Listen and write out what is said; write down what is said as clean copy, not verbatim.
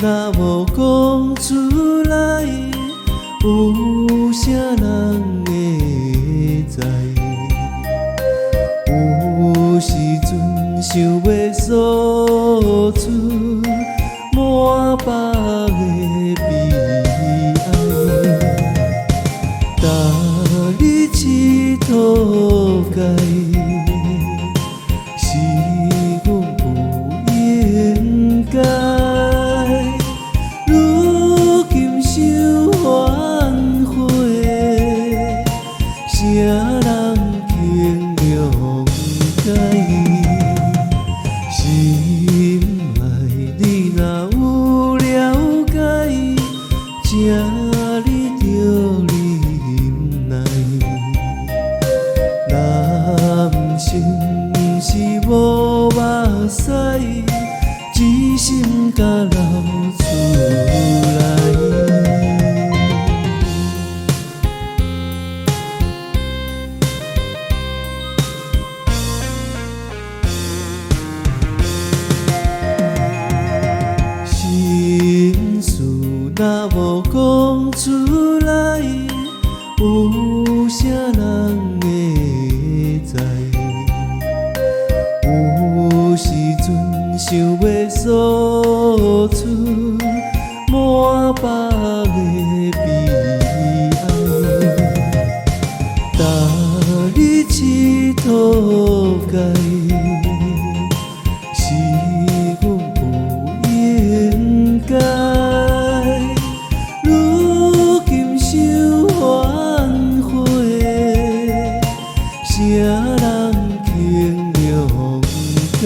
若无讲出来，有啥人会知？有时阵想要诉出满腹的悲哀，搭你佚佗界。啥人轻谅解？心爱你若有了解，请你着忍耐。男性不是无目屎，只心甲流出来。若无讲出来，有啥人会知？有时阵想要诉出满腹的悲哀，搭你佚佗界。啥人轻谅解？